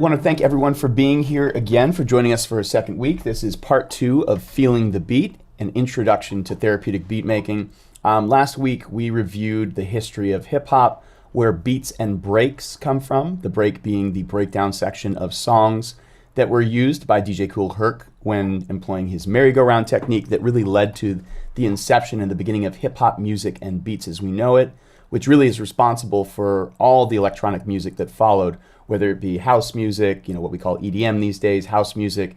want to thank everyone for being here again, for joining us for a second week. This is part 2 of Feeling the Beat, an introduction to therapeutic beat making. Last week we reviewed the history of hip hop, where beats and breaks come from, the break being the breakdown section of songs that were used by DJ Kool Herc when employing his merry-go-round technique that really led to the inception and the beginning of hip hop music and beats as we know it, which really is responsible for all the electronic music that followed, whether it be house music, what we call EDM these days, house music,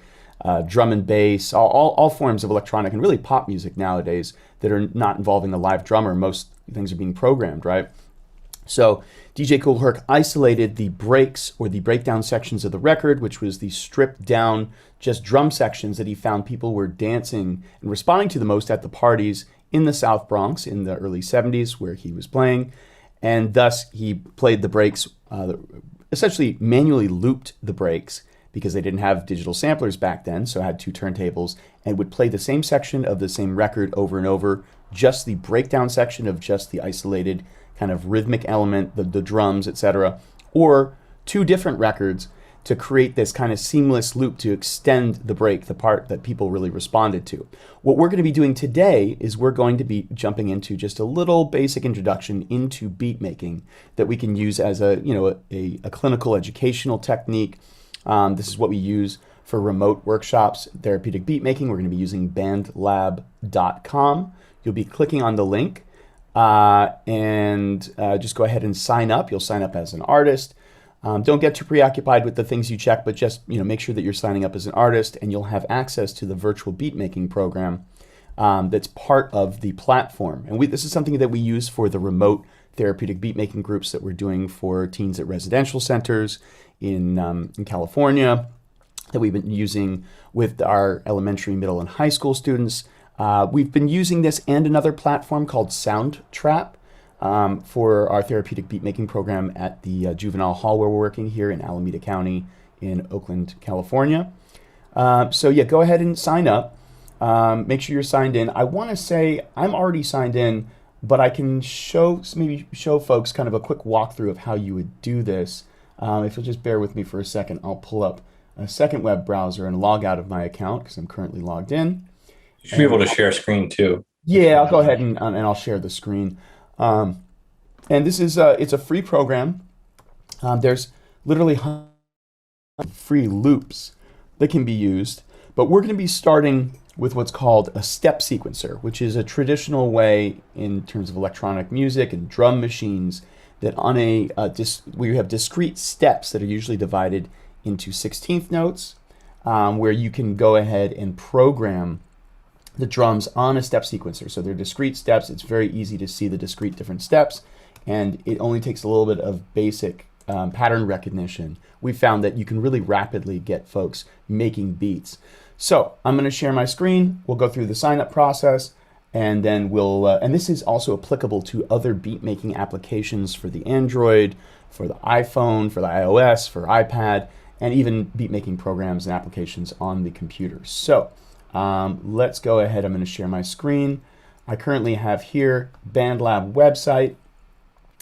drum and bass, all forms of electronic and really pop music nowadays that are not involving a live drummer. Most things are being programmed, right? So DJ Kool Herc isolated the breaks or the breakdown sections of the record, which was the stripped down just drum sections that he found people were dancing and responding to the most at the parties in the South Bronx in the early 70s where he was playing. And thus he played the breaks, essentially manually looped the breaks because they didn't have digital samplers back then, so had 2 turntables, and would play the same section of the same record over and over, just the breakdown section of just the isolated kind of rhythmic element, the drums, etc., or 2 different records to create this kind of seamless loop to extend the break, the part that people really responded to. What we're going to be doing today is we're going to be jumping into just a little basic introduction into beat making that we can use as a clinical educational technique. This is what we use for remote workshops, therapeutic beat making. We're going to be using bandlab.com. You'll be clicking on the link and just go ahead and sign up. You'll sign up as an artist. Don't get too preoccupied with the things you check, but just make sure that you're signing up as an artist, and you'll have access to the virtual beat making program that's part of the platform. And this is something that we use for the remote therapeutic beat making groups that we're doing for teens at residential centers in California, that we've been using with our elementary, middle, and high school students. We've been using this and another platform called Soundtrap for our therapeutic beat making program at the juvenile hall where we're working here in Alameda County in Oakland, California. So yeah, go ahead and sign up. Make sure you're signed in. I want to say I'm already signed in, but I can maybe show folks kind of a quick walkthrough of how you would do this. If you'll just bear with me for a second, I'll pull up a second web browser and log out of my account because I'm currently logged in. You should be able to share screen too. Yeah, I'll go ahead and I'll share the screen. And this is it's a free program. There's literally free loops that can be used, but we're going to be starting with what's called a step sequencer, which is a traditional way in terms of electronic music and drum machines that on we have discrete steps that are usually divided into 16th notes, where you can go ahead and program the drums on a step sequencer. So they're discrete steps. It's very easy to see the discrete different steps, and it only takes a little bit of basic pattern recognition. We found that you can really rapidly get folks making beats. So I'm going to share my screen. We'll go through the sign up process, and then and this is also applicable to other beat making applications for the Android, for the iPhone, for the iOS, for iPad, and even beat making programs and applications on the computer. So let's go ahead. I'm going to share my screen. I currently have here Bandlab website,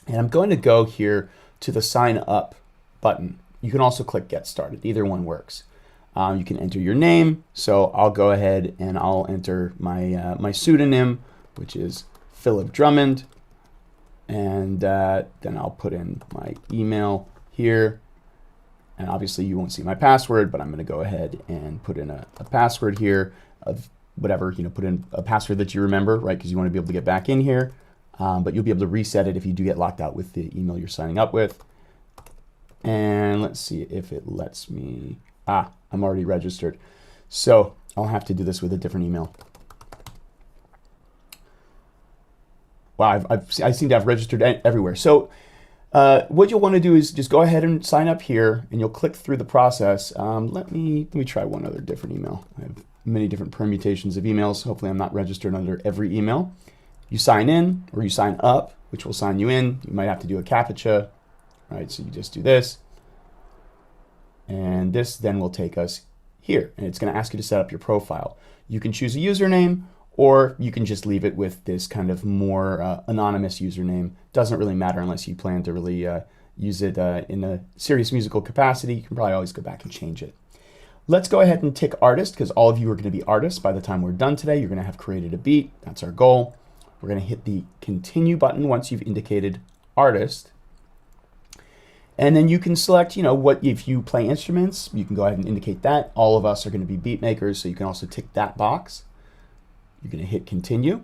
and I'm going to go here to the sign up button. You can also click get started. Either one works. You can enter your name. So I'll go ahead and I'll enter my pseudonym, which is Philip Drummond, and then I'll put in my email here. And obviously you won't see my password, but I'm going to go ahead and put in a password here of whatever, put in a password that you remember, right? Because you want to be able to get back in here. But you'll be able to reset it if you do get locked out with the email you're signing up with. And let's see if it lets me. I'm already registered. So I'll have to do this with a different email. Wow, I seem to have registered everywhere. So what you'll want to do is just go ahead and sign up here, and you'll click through the process. Let me try one other different email. I have many different permutations of emails. Hopefully I'm not registered under every email. You sign in or you sign up, which will sign you in. You might have to do a CAPTCHA, right? So you just do this, and this then will take us here, and it's going to ask you to set up your profile. You can choose a username, or you can just leave it with this kind of more anonymous username. Doesn't really matter unless you plan to really use it in a serious musical capacity, you can probably always go back and change it. Let's go ahead and tick artist, because all of you are going to be artists by the time we're done today. You're going to have created a beat. That's our goal. We're going to hit the continue button once you've indicated artist. And then you can select, what if you play instruments, you can go ahead and indicate that. All of us are going to be beat makers, so you can also tick that box. You're going to hit continue.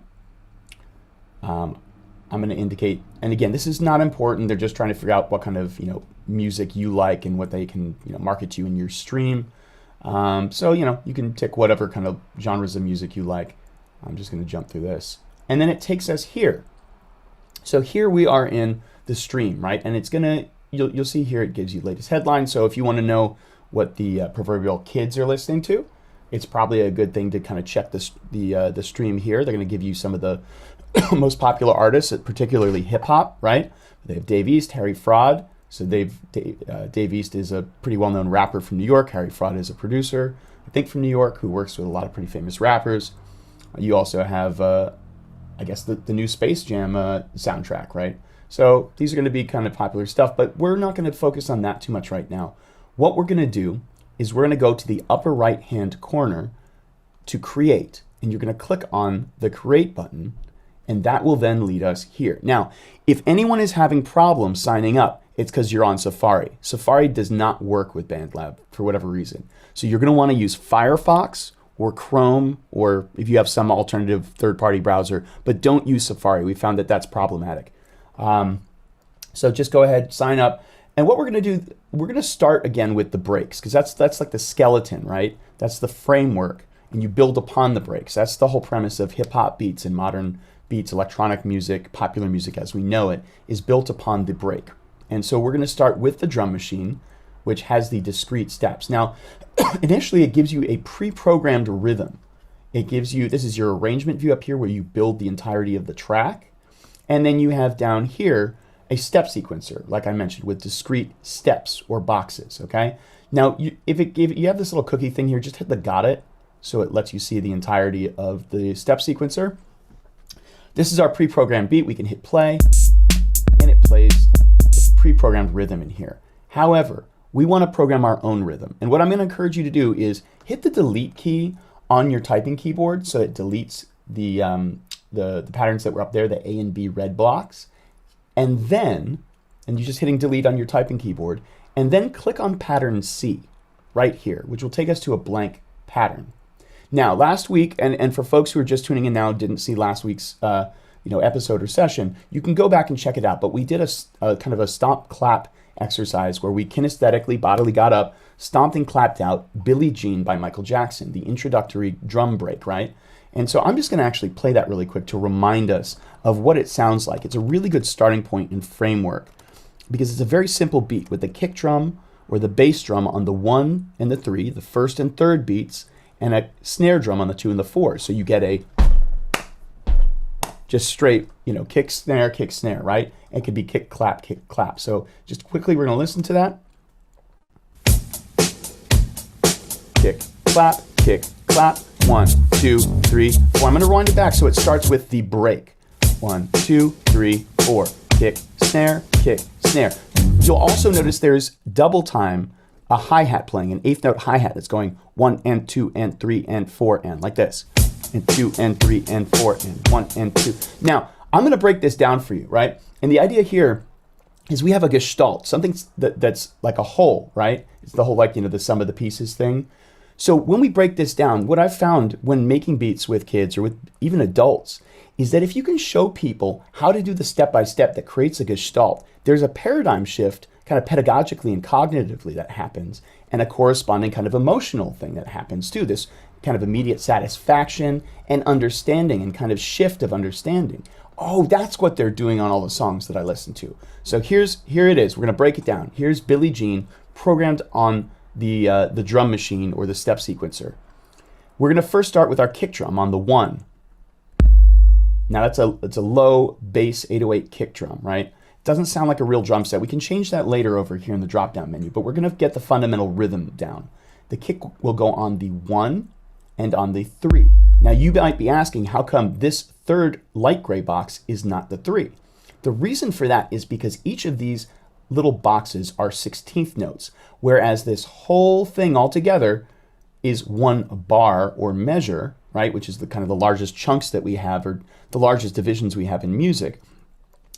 I'm going to indicate, and again, this is not important. They're just trying to figure out what kind of, music you like and what they can, market to you in your stream. So, you can tick whatever kind of genres of music you like. I'm just going to jump through this. And then it takes us here. So here we are in the stream, right? And it's going to, you'll see here, it gives you latest headlines. So if you want to know what the proverbial kids are listening to, it's probably a good thing to kind of check the stream here. They're going to give you some of the most popular artists, particularly hip hop, right? They have Dave East, Harry Fraud. So Dave East is a pretty well-known rapper from New York. Harry Fraud is a producer, I think from New York, who works with a lot of pretty famous rappers. You also have, I guess, the new Space Jam soundtrack, right? So these are going to be kind of popular stuff, but we're not going to focus on that too much right now. What we're going to do is we're going to go to the upper right-hand corner to create, and you're going to click on the create button, and that will then lead us here. Now, if anyone is having problems signing up, it's because you're on Safari. Safari does not work with Bandlab for whatever reason. So you're going to want to use Firefox or Chrome, or if you have some alternative third-party browser, but don't use Safari. We found that that's problematic. So just go ahead, sign up. And what we're going to do, we're going to start again with the breaks, because that's like the skeleton, right? That's the framework, and you build upon the breaks. That's the whole premise of hip-hop beats and modern beats, electronic music, popular music as we know it, is built upon the break. And so we're going to start with the drum machine, which has the discrete steps. Now, initially it gives you a pre-programmed rhythm. It gives you, this is your arrangement view up here where you build the entirety of the track. And then you have down here a step sequencer, like I mentioned, with discrete steps or boxes, okay? Now, if you have this little cookie thing here, just hit the got it, so it lets you see the entirety of the step sequencer. This is our pre-programmed beat. We can hit play, and it plays pre-programmed rhythm in here. However, we want to program our own rhythm. And what I'm going to encourage you to do is hit the delete key on your typing keyboard so it deletes the patterns that were up there, the A and B red blocks. And you're just hitting delete on your typing keyboard, and then click on pattern C right here, which will take us to a blank pattern. Now, last week, and for folks who are just tuning in now, didn't see last week's episode or session, you can go back and check it out. But we did a kind of a stomp clap exercise where we kinesthetically, bodily got up, stomped and clapped out Billie Jean by Michael Jackson, the introductory drum break, right? And so I'm just going to actually play that really quick to remind us of what it sounds like. It's a really good starting point and framework because it's a very simple beat with the kick drum or the bass drum on the 1 and the 3, the first and third beats, and a snare drum on the 2 and the 4. So you get a just straight, kick, snare, right? It could be kick, clap, kick, clap. So just quickly, we're going to listen to that. Kick, clap, 1, 2, 3, 4. I'm going to rewind it back so it starts with the break. 1, 2, 3, 4. Kick, snare, kick, snare. You'll also notice there's double time, a hi-hat playing, an eighth note hi-hat that's going 1 and 2 and 3 and 4 and like this. And 2 and 3 and 4 and 1 and 2. Now, I'm going to break this down for you, right? And the idea here is we have a gestalt, something that's like a whole, right? It's the whole, the sum of the pieces thing. So when we break this down, what I've found when making beats with kids or with even adults is that if you can show people how to do the step-by-step that creates a gestalt, there's a paradigm shift kind of pedagogically and cognitively that happens, and a corresponding kind of emotional thing that happens too. This kind of immediate satisfaction and understanding and kind of shift of understanding. Oh, that's what they're doing on all the songs that I listen to. So here it is. We're going to break it down. Here's Billie Jean programmed on the drum machine or the step sequencer. We're going to first start with our kick drum on the 1. Now that's a low bass 808 kick drum, right? It doesn't sound like a real drum set. We can change that later over here in the drop-down menu, but we're going to get the fundamental rhythm down. The kick will go on the 1 and on the 3. Now you might be asking, how come this third light gray box is not the 3? The reason for that is because each of these little boxes are 16th notes, whereas this whole thing altogether is one bar or measure, right, which is the kind of the largest chunks that we have, or the largest divisions we have in music.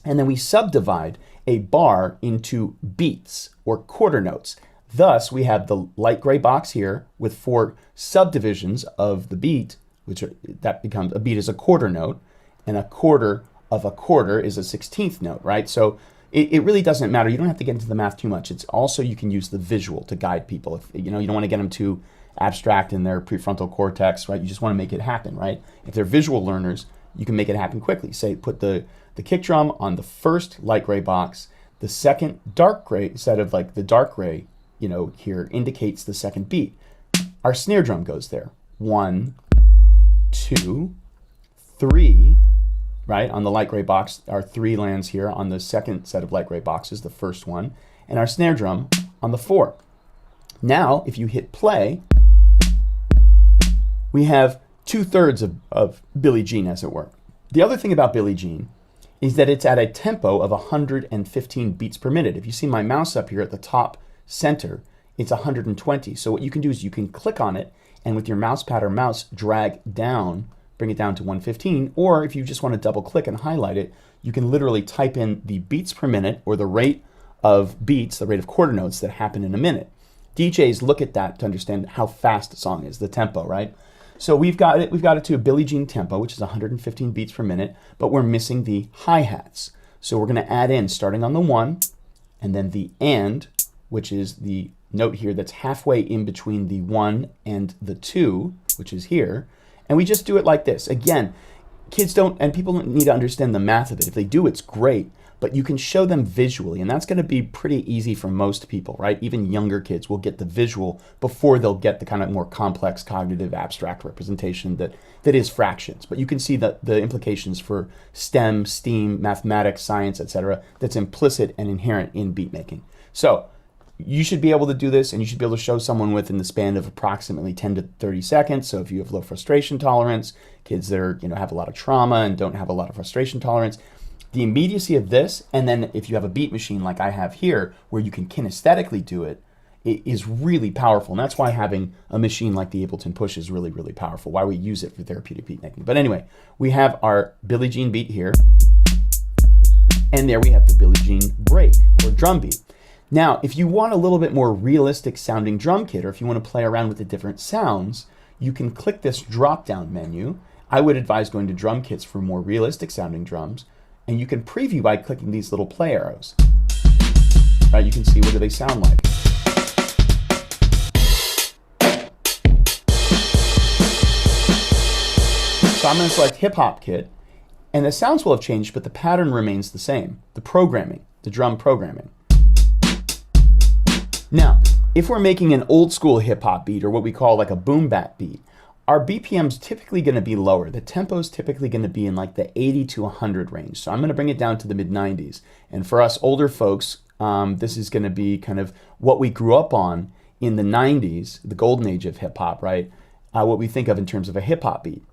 And then we subdivide a bar into beats or quarter notes. Thus, we have the light gray box here with 4 subdivisions of the beat, that becomes a beat is a quarter note, and a quarter of a quarter is a 16th note, right? So it really doesn't matter. You don't have to get into the math too much. It's also, you can use the visual to guide people. If you don't want to get them too abstract in their prefrontal cortex, right? You just want to make it happen, right? If they're visual learners, you can make it happen quickly. Say, put the kick drum on the first light gray box, the second dark gray set of like the dark gray, here indicates the second beat. Our snare drum goes there. 1, 2, 3, right? On the light gray box, our 3 lands here on the second set of light gray boxes, the first one, and our snare drum on the 4. Now, if you hit play, we have 2/3 of Billie Jean, as it were. The other thing about Billie Jean is that it's at a tempo of 115 beats per minute. If you see my mouse up here at the top center, it's 120. So what you can do is you can click on it, and with your mouse pad or mouse, drag down, bring it down to 115, or if you just want to double click and highlight it, you can literally type in the beats per minute, or the rate of beats, the rate of quarter notes that happen in a minute. DJs look at that to understand how fast a song is, the tempo, right? So we've got it to a Billie Jean tempo, which is 115 beats per minute, but we're missing the hi-hats. So we're going to add in, starting on the 1, and then the and, which is the note here that's halfway in between the 1 and the 2, which is here. And we just do it like this. Again, kids don't, and people don't need to understand the math of it. If they do, it's great, but you can show them visually, and that's going to be pretty easy for most people, right? Even younger kids will get the visual before they'll get the kind of more complex cognitive abstract representation that is fractions. But you can see the implications for STEM, STEAM, mathematics, science, etc. that's implicit and inherent in beat making. So you should be able to do this, and you should be able to show someone within the span of approximately 10 to 30 seconds. So if you have low frustration tolerance, kids that are, have a lot of trauma and don't have a lot of frustration tolerance, the immediacy of this, and then if you have a beat machine like I have here, where you can kinesthetically do it, it is really powerful. And that's why having a machine like the Ableton Push is really, really powerful, why we use it for therapeutic beat making. But anyway, we have our Billie Jean beat here, and there we have the Billie Jean break, or drum beat. Now, if you want a little bit more realistic sounding drum kit, or if you want to play around with the different sounds, you can click this drop-down menu. I would advise going to drum kits for more realistic sounding drums, and you can preview by clicking these little play arrows. Right, you can see what do they sound like. So I'm going to select hip hop kit, and the sounds will have changed, but the pattern remains the same. The programming, the drum programming. Now, if we're making an old school hip hop beat, or what we call like a boom bap beat, our BPM's typically going to be lower. The tempo's typically going to be in like the 80 to 100 range. So I'm going to bring it down to the mid 90s. And for us older folks, this is going to be kind of what we grew up on in the 90s, the golden age of hip hop, right? What we think of in terms of a hip hop beat.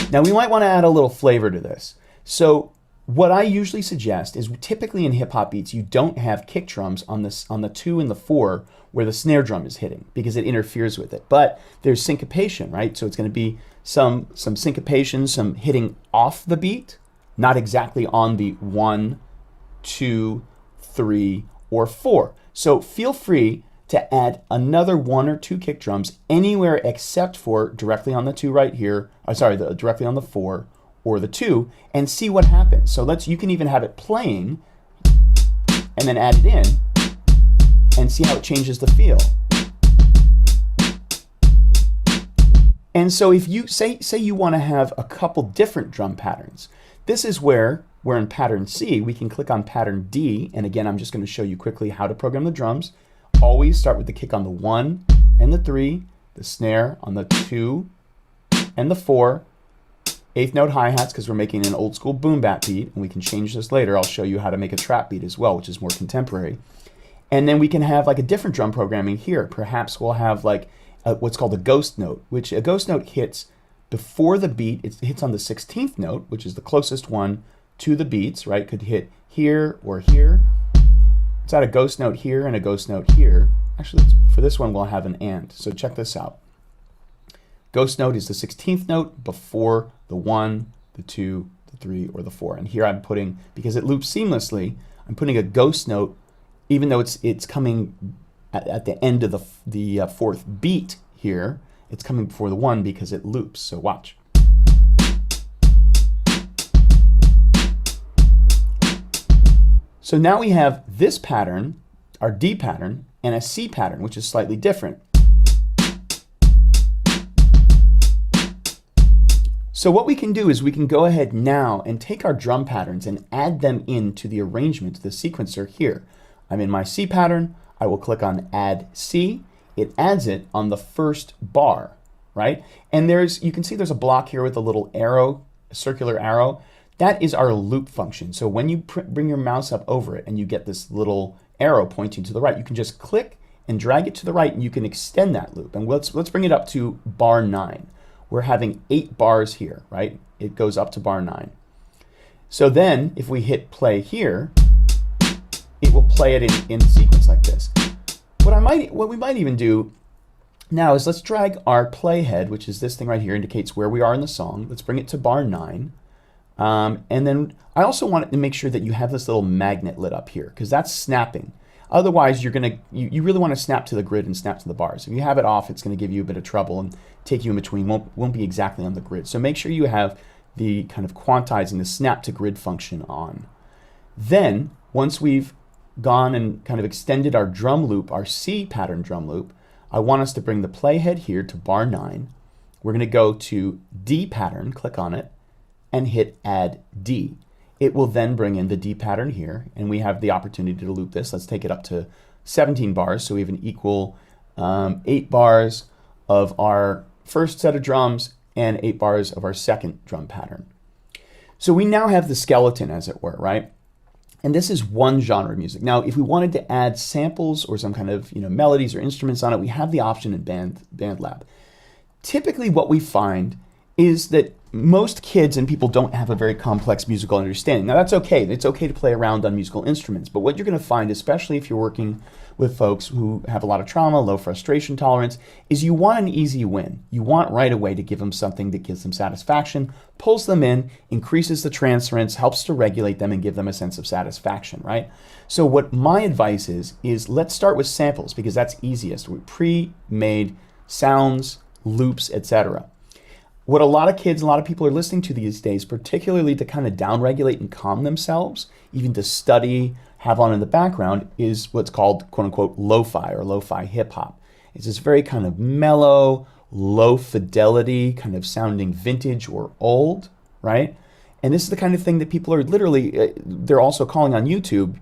Now we might want to add a little flavor to this. So what I usually suggest is, typically in hip hop beats, you don't have kick drums on the 2 and the 4 where the snare drum is hitting, because it interferes with it. But there's syncopation, right? So it's going to be some syncopation, some hitting off the beat, not exactly on the 1, 2, 3, or 4. So feel free to add another 1 or 2 kick drums anywhere except for directly on the 2 right here, directly on the 4 or the 2, and see what happens. So you can even have it playing and then add it in and see how it changes the feel. And so if you say you want to have a couple different drum patterns, this is where we're in pattern C. We can click on pattern D, and again, I'm just going to show you quickly how to program the drums. Always start with the kick on the 1 and the 3, the snare on the 2 and the 4, 8th note hi-hats, because we're making an old school boom bap beat, and we can change this later. I'll show you how to make a trap beat as well, which is more contemporary. And then we can have like a different drum programming here. Perhaps we'll have like what's called a ghost note, which a ghost note hits before the beat. It hits on the 16th note, which is the closest one to the beats, right? Could hit here or here. Let's add a ghost note here and a ghost note here. Actually, for this one, we'll have an and. So check this out. Ghost note is the 16th note before the 1, the 2, the 3, or the 4. And here I'm putting, because it loops seamlessly, I'm putting a ghost note, even though it's coming at the end of the fourth beat here. It's coming before the 1 because it loops. So watch. So now we have this pattern, our D pattern, and a C pattern, which is slightly different. So what we can do is we can go ahead now and take our drum patterns and add them into the arrangement, the sequencer here. I'm in my C pattern. I will click on Add C. It adds it on the first bar, right? And you can see there's a block here with a little arrow, a circular arrow. That is our loop function. So when you bring your mouse up over it and you get this little arrow pointing to the right, you can just click and drag it to the right and you can extend that loop. And let's bring it up to bar 9. We're having 8 bars here, right? It goes up to bar 9. So then if we hit play here, it will play it in sequence like this. What we might even do now is let's drag our playhead, which is this thing right here, indicates where we are in the song. Let's bring it to bar 9. And then I also want to make sure that you have this little magnet lit up here because that's snapping. Otherwise, you really want to snap to the grid and snap to the bars. If you have it off, it's going to give you a bit of trouble and take you in between. Won't be exactly on the grid. So make sure you have the kind of quantizing, the snap to grid function on. Then, once we've gone and kind of extended our drum loop, our C pattern drum loop, I want us to bring the playhead here to bar 9. We're going to go to D pattern, click on it, and hit Add D. It will then bring in the D pattern here, and we have the opportunity to loop this. Let's take it up to 17 bars, so we have an equal 8 bars of our first set of drums and 8 bars of our second drum pattern. So we now have the skeleton, as it were, right? And this is one genre of music. Now, if we wanted to add samples or some kind of melodies or instruments on it, we have the option in Bandlab. Typically, what we find is that most kids and people don't have a very complex musical understanding. Now that's okay. It's okay to play around on musical instruments, but what you're going to find, especially if you're working with folks who have a lot of trauma, low frustration tolerance, is you want an easy win. You want right away to give them something that gives them satisfaction, pulls them in, increases the transference, helps to regulate them and give them a sense of satisfaction, right? So what my advice is let's start with samples because that's easiest. We pre-made sounds, loops, etc. What a lot of kids, a lot of people are listening to these days, particularly to kind of downregulate and calm themselves, even to study, have on in the background, is what's called quote unquote lo-fi or lo-fi hip hop. It's this very kind of mellow, low fidelity, kind of sounding vintage or old, right? And this is the kind of thing that people are literally, they're also calling on YouTube,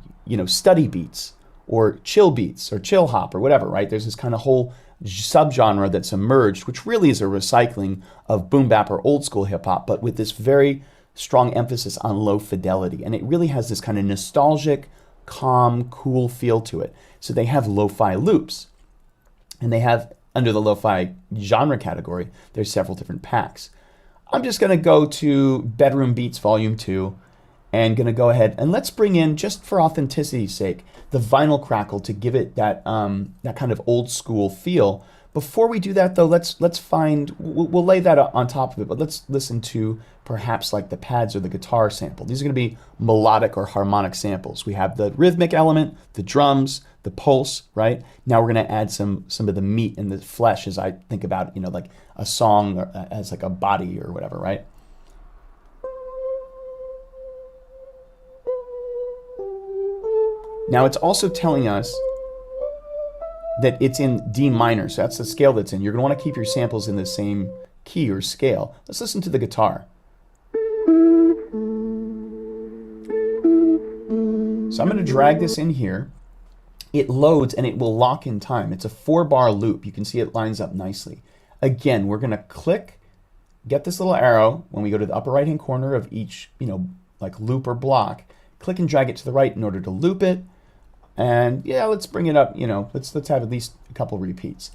study beats or chill beats or chill hop or whatever, right? There's this kind of whole subgenre that's emerged, which really is a recycling of boom bap or old school hip hop, but with this very strong emphasis on low fidelity. And it really has this kind of nostalgic, calm, cool feel to it. So they have lo-fi loops. And they have, under the lo-fi genre category, there's several different packs. I'm just going to go to Bedroom Beats Volume 2 and going to go ahead and let's bring in, just for authenticity's sake, the vinyl crackle to give it that that kind of old school feel. Before we do that though, let's find, we'll lay that on top of it, but let's listen to perhaps like the pads or the guitar sample. These are going to be melodic or harmonic samples. We have the rhythmic element, the drums, the pulse, right? Now we're going to add some of the meat and the flesh as I think about, like a song or as like a body or whatever, right? Now it's also telling us that it's in D minor, so that's the scale that's in. You're going to want to keep your samples in the same key or scale. Let's listen to the guitar. So I'm going to drag this in here. It loads and it will lock in time. It's a 4-bar loop. You can see it lines up nicely. Again, we're going to click, get this little arrow when we go to the upper right-hand corner of each, like loop or block. Click and drag it to the right in order to loop it. And yeah, let's bring it up, let's have at least a couple repeats.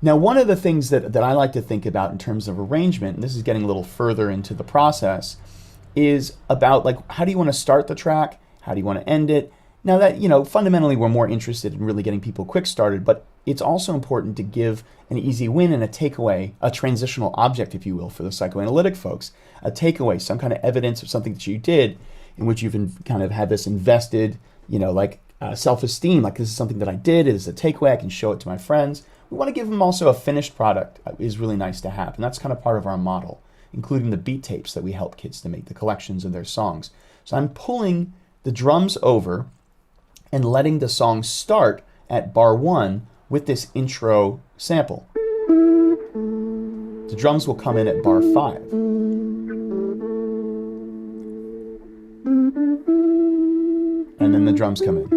Now, one of the things that I like to think about in terms of arrangement, and this is getting a little further into the process, is about like, how do you want to start the track? How do you want to end it? Now that, fundamentally we're more interested in really getting people quick started, but it's also important to give an easy win and a takeaway, a transitional object, if you will, for the psychoanalytic folks. A takeaway, some kind of evidence of something that you did in which you've kind of had this invested, self-esteem, like this is something that I did, it is a takeaway, I can show it to my friends. We want to give them also a finished product is really nice to have, and that's kind of part of our model, including the beat tapes that we help kids to make, the collections of their songs. So I'm pulling the drums over and letting the song start at bar 1 with this intro sample. The drums will come in at bar 5. And then the drums come in.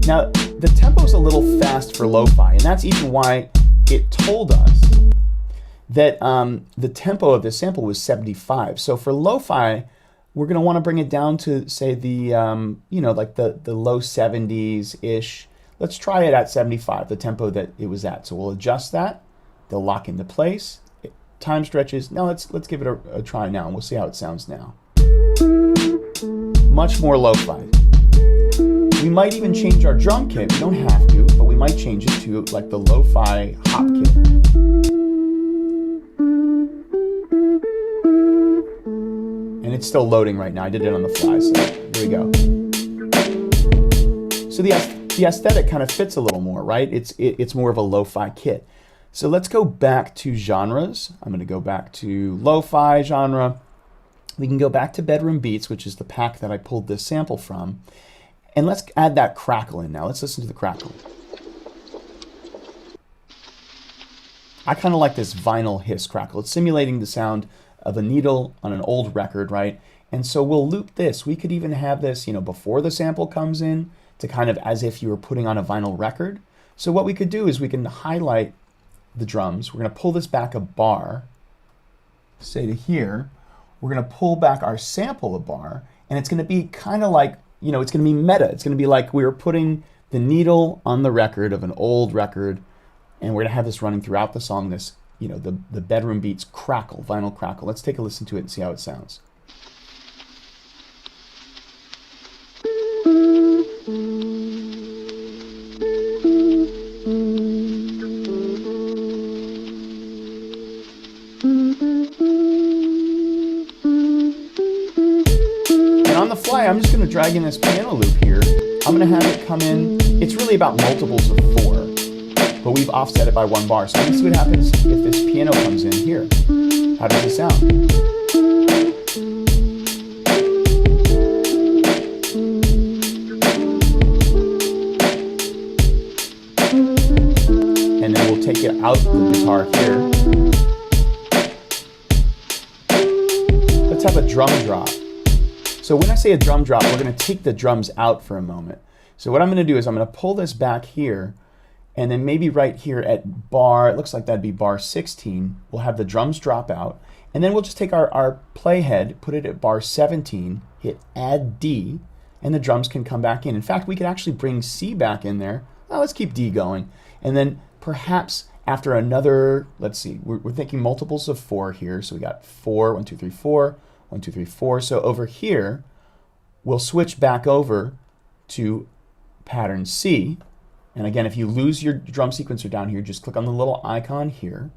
Now, the tempo's a little fast for lo-fi, and that's even why it told us that the tempo of this sample was 75. So for lo-fi, we're going to want to bring it down to, say, the low 70s-ish. Let's try it at 75, the tempo that it was at. So we'll adjust that. They'll lock into place. Time stretches. Now let's give it a try now, and we'll see how it sounds now. Much more lo-fi. We might even change our drum kit. We don't have to, but we might change it to like the lo-fi hop kit. And it's still loading right now. I did it on the fly, so here we go. So the aesthetic kind of fits a little more, right? It's more of a lo-fi kit. So let's go back to genres. I'm going to go back to lo-fi genre. We can go back to Bedroom Beats, which is the pack that I pulled this sample from. And let's add that crackle in now. Let's listen to the crackle. I kind of like this vinyl hiss crackle. It's simulating the sound of a needle on an old record, right? And so we'll loop this. We could even have this, before the sample comes in to kind of as if you were putting on a vinyl record. So what we could do is we can highlight the drums. We're going to pull this back a bar, say to here. We're going to pull back our sample a bar, and it's going to be kind of like, it's going to be meta. It's going to be like we were putting the needle on the record of an old record, and we're going to have this running throughout the song, this, the Bedroom Beats crackle, vinyl crackle. Let's take a listen to it and see how it sounds. I'm just going to drag in this piano loop here. I'm going to have it come in. It's really about multiples of 4, but we've offset it by 1 bar. So let's see what happens if this piano comes in here. How does it sound? And then we'll take it out the guitar here. Let's have a drum drop. So when I say a drum drop, we're going to take the drums out for a moment. So what I'm going to do is I'm going to pull this back here, and then maybe right here at bar, it looks like that'd be bar 16, we'll have the drums drop out, and then we'll just take our playhead, put it at bar 17, hit add D, and the drums can come back in. In fact, we could actually bring C back in there. Well, let's keep D going. And then perhaps after another, let's see, we're thinking multiples of 4 here. So we got 4, 1, 2, 3, 4. 1, 2, 3, 4. So over here, we'll switch back over to pattern C. And again, if you lose your drum sequencer down here, just click on the little icon here,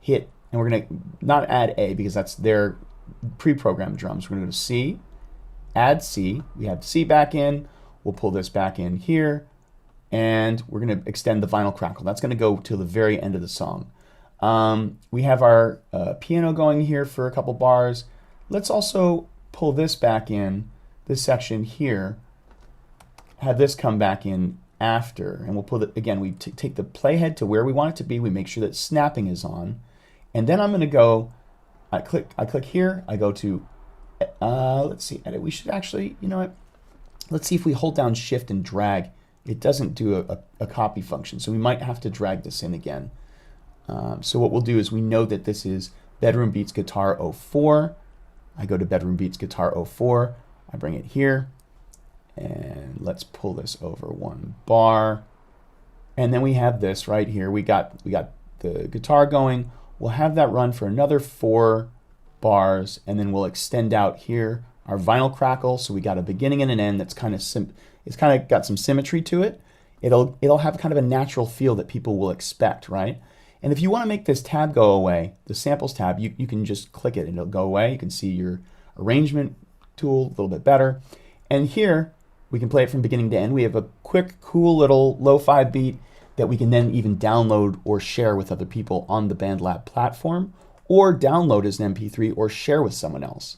hit, and we're going to not add A because that's their pre-programmed drums. We're going to go to C, add C. We have C back in. We'll pull this back in here, and we're going to extend the vinyl crackle. That's going to go to the very end of the song. We have our piano going here for a couple bars. Let's also pull this back in, this section here, have this come back in after, and we'll pull it, again, we take the playhead to where we want it to be, we make sure that snapping is on, and then I'm going to go, I click here, I go to, let's see, edit, we should actually, you know what, let's see if we hold down shift and drag, it doesn't do a copy function, so we might have to drag this in again. So what we'll do is we know that this is Bedroom Beats Guitar 04. I go to Bedroom Beats Guitar 04, I bring it here, and let's pull this over 1 bar. And then we have this right here. We got the guitar going. We'll have that run for another 4 bars, and then we'll extend out here our vinyl crackle. So we got a beginning and an end that's kind of it's kind of got some symmetry to it. It'll have kind of a natural feel that people will expect, right? And if you want to make this tab go away, the samples tab, you can just click it and it'll go away. You can see your arrangement tool a little bit better. And here we can play it from beginning to end. We have a quick, cool little lo-fi beat that we can then even download or share with other people on the Bandlab platform, or download as an MP3 or share with someone else.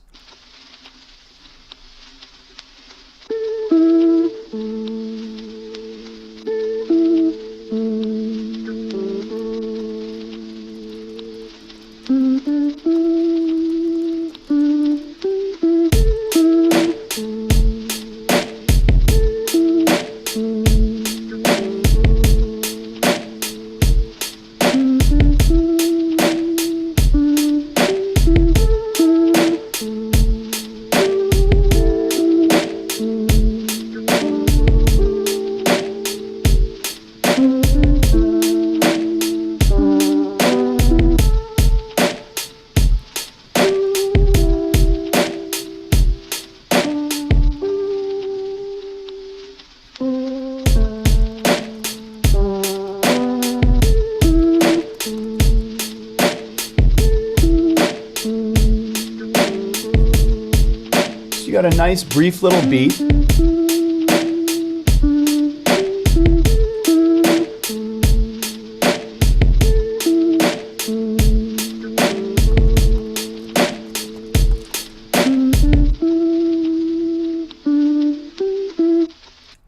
You got a nice brief little beat.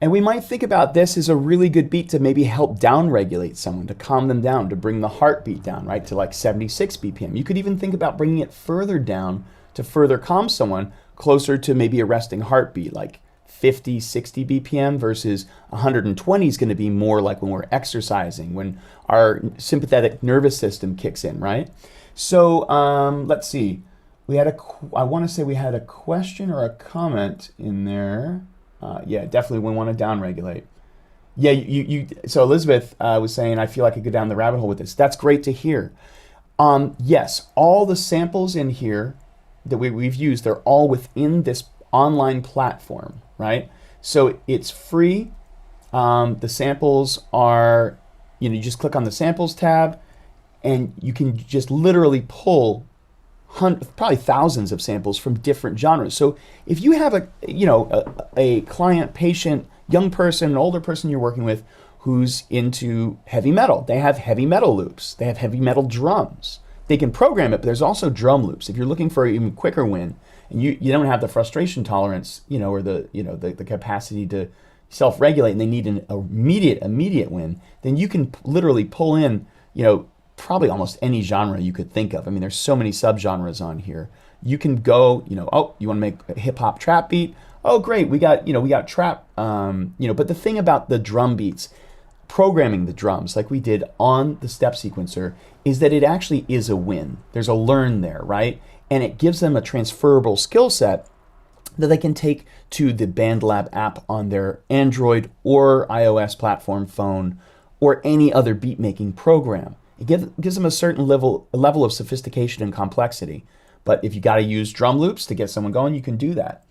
And we might think about this as a really good beat to maybe help down-regulate someone, to calm them down, to bring the heartbeat down, right, to like 76 BPM. You could even think about bringing it further down to further calm someone, closer to maybe a resting heartbeat, like 50, 60 BPM versus 120 is going to be more like when we're exercising, when our sympathetic nervous system kicks in, right? So let's see. I want to say we had a question or a comment in there. Yeah, definitely we want to down-regulate. Yeah, so Elizabeth was saying, I feel like I could go down the rabbit hole with this. That's great to hear. Yes, all the samples in here that we've used, they're all within this online platform, right? So it's free. The samples are, you just click on the samples tab and you can just literally pull probably thousands of samples from different genres. So if you have a client, patient, young person, an older person you're working with who's into heavy metal, they have heavy metal loops, they have heavy metal drums. They can program it, but there's also drum loops. If you're looking for an even quicker win, and you don't have the frustration tolerance, or the capacity to self-regulate, and they need an immediate win, then you can literally pull in, probably almost any genre you could think of. I mean, there's so many subgenres on here. You can go, oh, you want to make a hip hop trap beat? Oh, great, we got trap, but the thing about the drum beats, programming the drums like we did on the step sequencer, is that it actually is a win. There's a learn there, right? And it gives them a transferable skill set that they can take to the Bandlab app on their Android or iOS platform phone or any other beat making program. It gives them a certain level of sophistication and complexity. But if you got to use drum loops to get someone going, you can do that.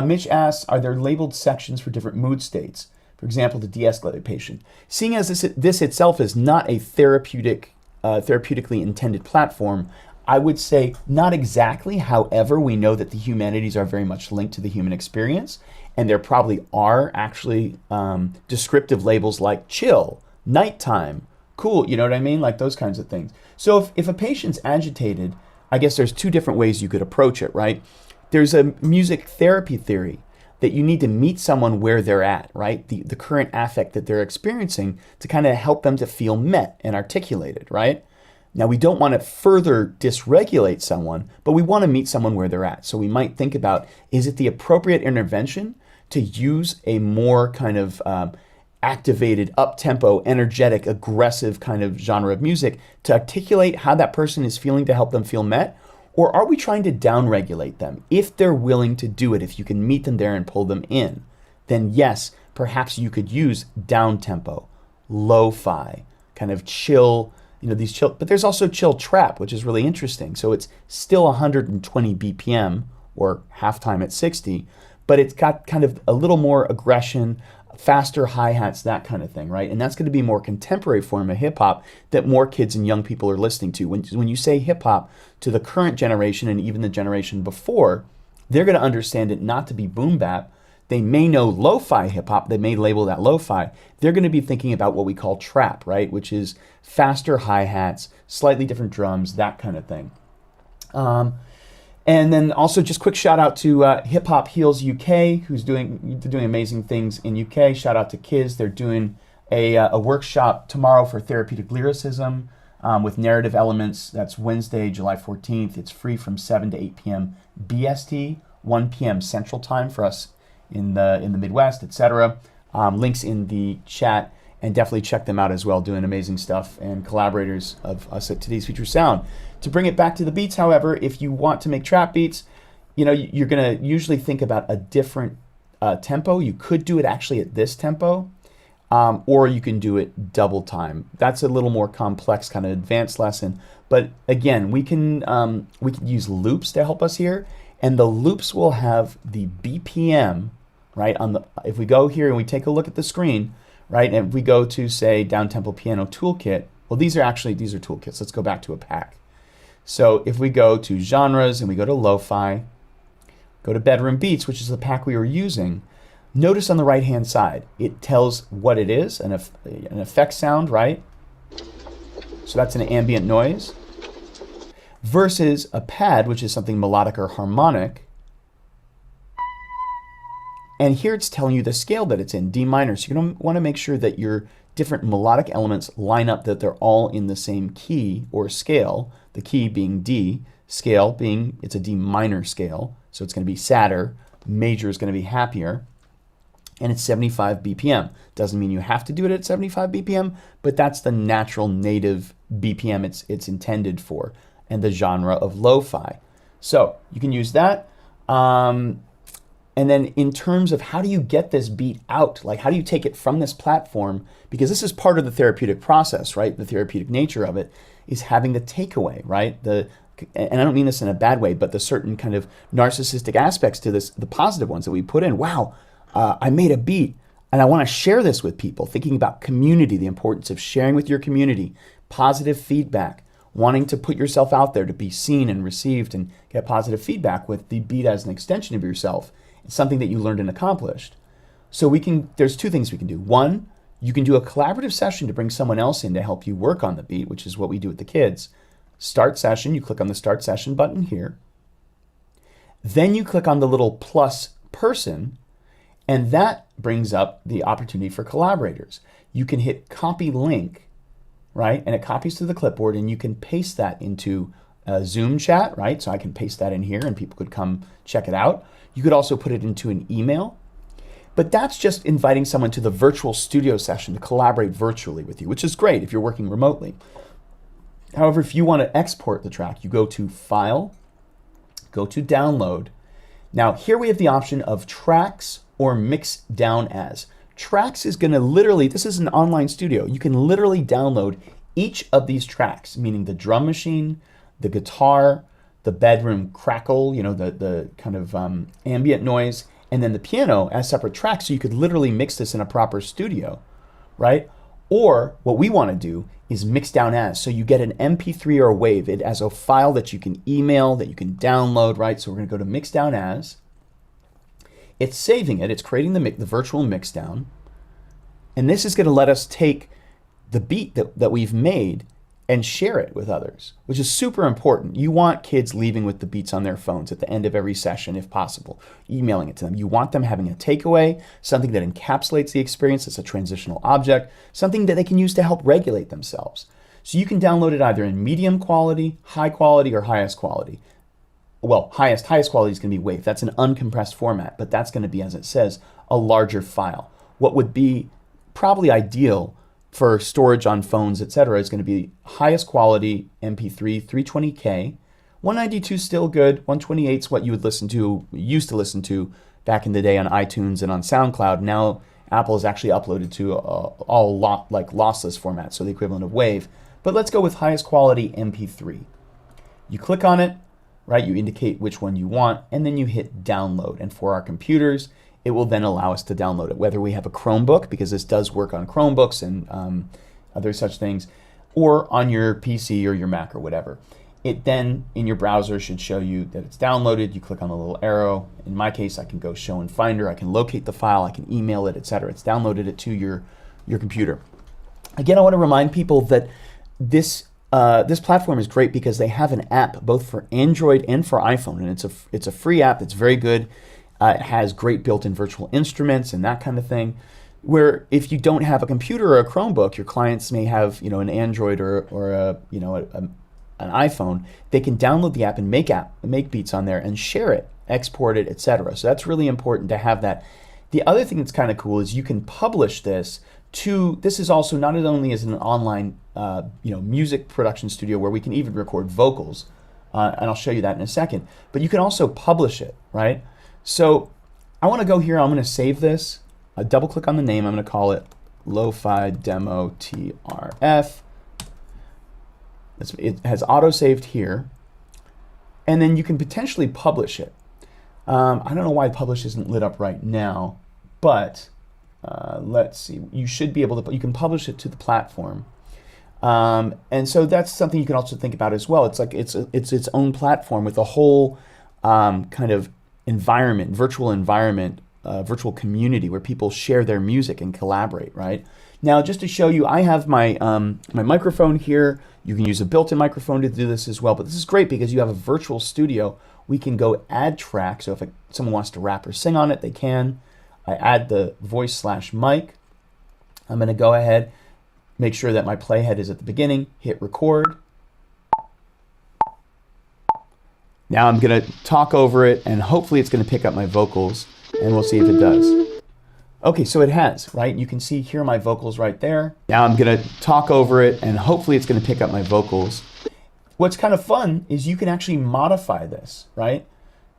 Mitch asks, are there labeled sections for different mood states? For example, the de-escalated patient. Seeing as this itself is not a therapeutically intended platform, I would say not exactly. However, we know that the humanities are very much linked to the human experience, and there probably are actually descriptive labels like chill, nighttime, cool, you know what I mean? Like those kinds of things. So if a patient's agitated, I guess there's two different ways you could approach it, right? There's a music therapy theory that you need to meet someone where they're at, right? The current affect that they're experiencing to kind of help them to feel met and articulated, right? Now, we don't want to further dysregulate someone, but we want to meet someone where they're at. So we might think about, is it the appropriate intervention to use a more kind of activated, up-tempo, energetic, aggressive kind of genre of music to articulate how that person is feeling to help them feel met? Or are we trying to downregulate them? If they're willing to do it, if you can meet them there and pull them in, then yes, perhaps you could use down-tempo, lo-fi, kind of chill, but there's also chill trap, which is really interesting. So it's still 120 BPM or halftime at 60, but it's got kind of a little more aggression, faster hi-hats, that kind of thing, right? And that's going to be a more contemporary form of hip-hop that more kids and young people are listening to. When you say hip-hop to the current generation and even the generation before, they're going to understand it not to be boom bap. They may know lo-fi hip-hop. They may label that lo-fi. They're going to be thinking about what we call trap, right? Which is faster hi-hats, slightly different drums, that kind of thing. And then also just quick shout out to Hip Hop Heals UK, who's doing amazing things in UK. Shout out to Kiz. They're doing a workshop tomorrow for therapeutic lyricism with narrative elements. That's Wednesday, July 14th. It's free from 7 to 8 p.m. BST, 1 p.m. Central Time for us in the Midwest, etc. Links in the chat, and definitely check them out as well, doing amazing stuff, and collaborators of us at Today's Future Sound. To bring it back to the beats, however, if you want to make trap beats, you're going to usually think about a different tempo. You could do it actually at this tempo, or you can do it double time. That's a little more complex, kind of advanced lesson. But again, we can use loops to help us here, and the loops will have the BPM, right? If we go here and we take a look at the screen, right, and if we go to, say, down tempo piano toolkit, well, these are toolkits. Let's go back to a pack. So if we go to genres and we go to lo-fi, go to bedroom beats, which is the pack we were using, notice on the right hand side it tells what it is, an effect sound, right? So that's an ambient noise, versus a pad, which is something melodic or harmonic. And here it's telling you the scale that it's in, D minor. So you're going to want to make sure that your different melodic elements line up, that they're all in the same key or scale, the key being D, scale being, it's a D minor scale, so it's going to be sadder, major is going to be happier, and it's 75 BPM. Doesn't mean you have to do it at 75 BPM, but that's the natural native BPM it's intended for, and the genre of lo-fi. So you can use that. And then in terms of how do you get this beat out, like how do you take it from this platform, because this is part of the therapeutic process, right? The therapeutic nature of it is having the takeaway, right? And I don't mean this in a bad way, but the certain kind of narcissistic aspects to this, the positive ones that we put in. Wow, I made a beat and I want to share this with people, thinking about community, the importance of sharing with your community, positive feedback, wanting to put yourself out there to be seen and received and get positive feedback with the beat as an extension of yourself. It's something that you learned and accomplished. So there's two things we can do. One, you can do a collaborative session to bring someone else in to help you work on the beat, which is what we do with the kids. Start session, you click on the start session button here. Then you click on the little plus person, and that brings up the opportunity for collaborators. You can hit copy link, right? And it copies to the clipboard, and you can paste that into a Zoom chat, right? So I can paste that in here and people could come check it out. You could also put it into an email, but that's just inviting someone to the virtual studio session to collaborate virtually with you, which is great if you're working remotely. However, if you want to export the track, you go to File, go to Download. Now here we have the option of Tracks or Mix Down As. Tracks is going to literally, this is an online studio. You can literally download each of these tracks, meaning the drum machine, the guitar, the bedroom crackle, the kind of ambient noise, and then the piano as separate tracks. So you could literally mix this in a proper studio, right? Or what we want to do is mix down as. So you get an MP3 or a WAV it as a file that you can email, that you can download, right? So we're going to go to mix down as. It's saving it. It's creating the virtual mix down. And this is going to let us take the beat that we've made and share it with others, which is super important. You want kids leaving with the beats on their phones at the end of every session, if possible, emailing it to them. You want them having a takeaway, something that encapsulates the experience. It's a transitional object, something that they can use to help regulate themselves. So you can download it either in medium quality, high quality, or highest quality. Well, highest quality is going to be WAV. That's an uncompressed format, but that's going to be, as it says, a larger file. What would be probably ideal for storage on phones, etc., is going to be highest quality MP3, 320K. 192 is still good. 128 is what you used to listen to back in the day on iTunes and on SoundCloud. Now Apple has actually uploaded to like lossless format, so the equivalent of WAV. But let's go with highest quality MP3. You click on it, right? You indicate which one you want, and then you hit download. And for our computers, it will then allow us to download it, whether we have a Chromebook, because this does work on Chromebooks and other such things, or on your PC or your Mac or whatever. It then, in your browser, should show you that it's downloaded. You click on the little arrow. In my case, I can go show in Finder. I can locate the file. I can email it, etc. It's downloaded it to your computer. Again, I want to remind people that this platform is great because they have an app both for Android and for iPhone, and it's a free app that's very good. It has great built-in virtual instruments and that kind of thing. Where if you don't have a computer or a Chromebook, your clients may have an Android or an iPhone. They can download the app and make beats on there and share it, export it, etc. So that's really important to have that. The other thing that's kind of cool is you can publish this to. This is also not only as an online music production studio where we can even record vocals, and I'll show you that in a second. But you can also publish it, right? So I want to go here. I'm going to save this. Double click on the name. I'm going to call it Lo-Fi Demo TRF. It has auto-saved here. And then you can potentially publish it. I don't know why publish isn't lit up right now, but let's see. You should be able to, you can publish it to the platform. And so that's something you can also think about as well. It's like it's its own platform with a whole kind of environment, virtual community where people share their music and collaborate, right? Now, just to show you, I have my my microphone here. You can use a built-in microphone to do this as well, but this is great because you have a virtual studio. We can go add track, so if someone wants to rap or sing on it, they can. I add the voice/mic. I'm going to go ahead, make sure that my playhead is at the beginning, hit record. Now I'm going to talk over it, and hopefully it's going to pick up my vocals, and we'll see if it does. Okay, so it has, right? You can see here my vocals right there. Now I'm going to talk over it, and hopefully it's going to pick up my vocals. What's kind of fun is you can actually modify this, right?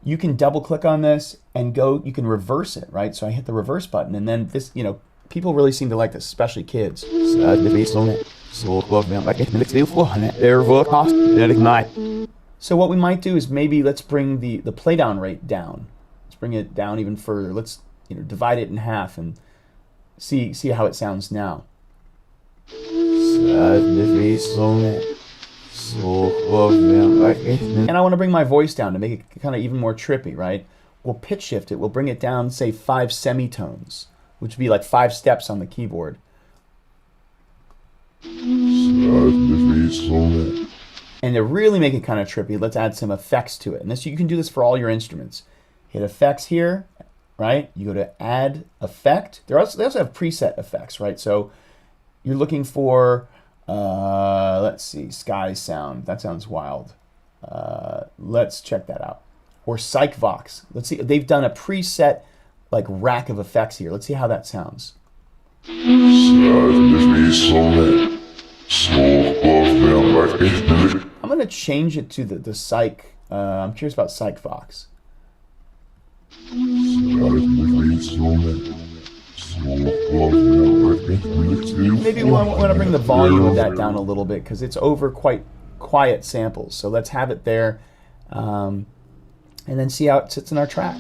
You can double click on this and go, you can reverse it, right? So I hit the reverse button, and then this, people really seem to like this, especially kids. So what we might do is maybe let's bring the play down rate down. Let's bring it down even further. Let's divide it in half and see how it sounds now. And I want to bring my voice down to make it kind of even more trippy, right? We'll pitch shift it. We'll bring it down, say 5 semitones, which would be like 5 steps on the keyboard. And to really make it kind of trippy, let's add some effects to it. And this, you can do this for all your instruments. Hit effects here, right? You go to add effect. They also have preset effects, right? So you're looking for, let's see, sky sound. That sounds wild. Let's check that out. Or Psych Vox. Let's see, they've done a preset like rack of effects here. Let's see how that sounds. I'm going to change it to the Psych. I'm curious about Psych Vox. Maybe we want to bring the volume of that down a little bit because it's over quite quiet samples. So let's have it there and then see how it sits in our track.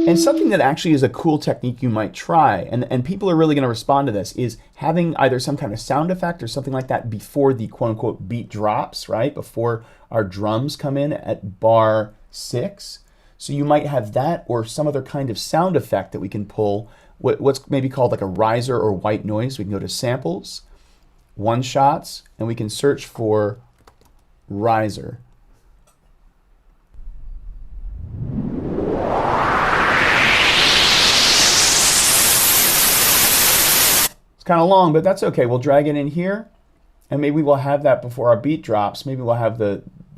And something that actually is a cool technique you might try, and people are really going to respond to this, is having either some kind of sound effect or something like that before the quote-unquote beat drops, right? Before our drums come in at bar 6. So you might have that or some other kind of sound effect that we can pull, what's maybe called like a riser or white noise. We can go to samples, one shots, and we can search for riser. Kind of long, but that's okay. We'll drag it in here, and maybe we'll have that before our beat drops. Maybe we'll have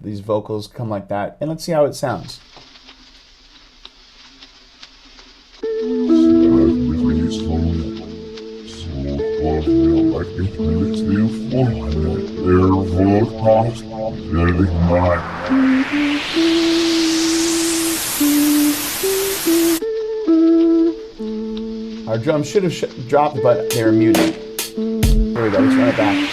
these vocals come like that, and let's see how it sounds. Our drums should have dropped, but they're muted. Here we go, let's run it back.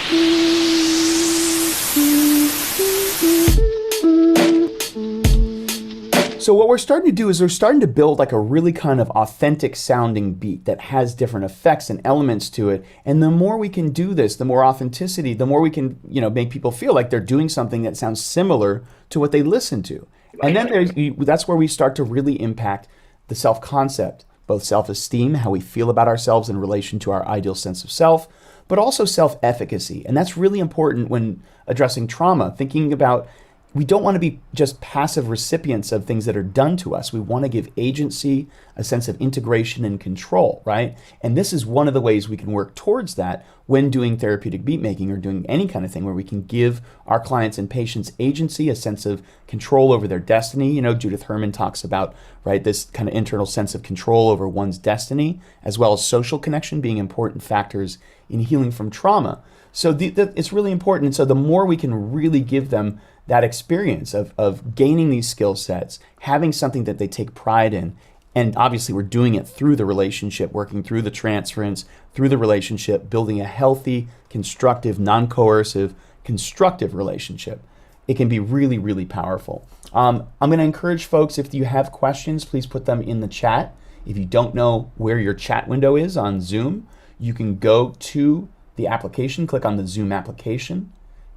So what we're starting to do is we're starting to build like a really kind of authentic sounding beat that has different effects and elements to it. And the more we can do this, the more authenticity, the more we can, make people feel like they're doing something that sounds similar to what they listen to. And then that's where we start to really impact the self-concept, both self-esteem, how we feel about ourselves in relation to our ideal sense of self, but also self-efficacy. And that's really important when addressing trauma, thinking about we don't want to be just passive recipients of things that are done to us. We want to give agency, a sense of integration and control, right? And this is one of the ways we can work towards that when doing therapeutic beat making or doing any kind of thing where we can give our clients and patients agency, a sense of control over their destiny. Judith Herman talks about, right, this kind of internal sense of control over one's destiny, as well as social connection being important factors in healing from trauma. So it's really important. And so the more we can really give them that experience of gaining these skill sets, having something that they take pride in, and obviously we're doing it through the relationship, working through the transference, through the relationship, building a healthy, constructive, non-coercive, constructive relationship. It can be really, really powerful. I'm going to encourage folks, if you have questions, please put them in the chat. If you don't know where your chat window is on Zoom, you can go to the application, click on the Zoom application,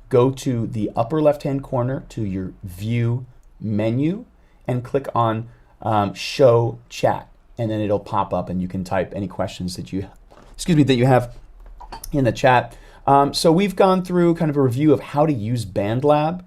go to the upper left-hand corner to your view menu and click on show chat, and then it'll pop up and you can type any questions that you have in the chat. So we've gone through kind of a review of how to use Bandlab,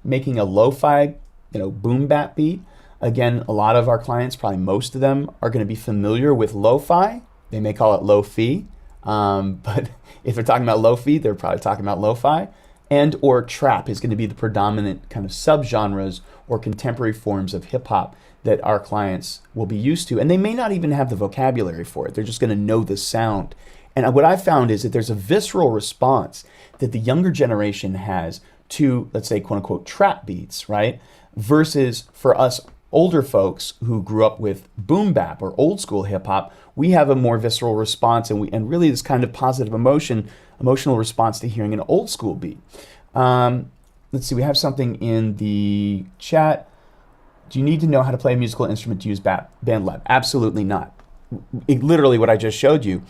making a lo-fi, boom bap beat. Again, a lot of our clients, probably most of them, are going to be familiar with lo-fi. They may call it lo-fi. But if they're talking about lo-fi, they're probably talking about lo-fi. And or trap is going to be the predominant kind of subgenres or contemporary forms of hip hop that our clients will be used to. And they may not even have the vocabulary for it. They're just going to know the sound. And what I've found is that there's a visceral response that the younger generation has to, let's say, quote unquote, trap beats, right? Versus for us older folks who grew up with boom bap or old school hip hop, we have a more visceral response and really this kind of positive emotional response to hearing an old school beat. Let's see, we have something in the chat. Do you need to know how to play a musical instrument to use Bandlab? Absolutely not. Literally what I just showed you,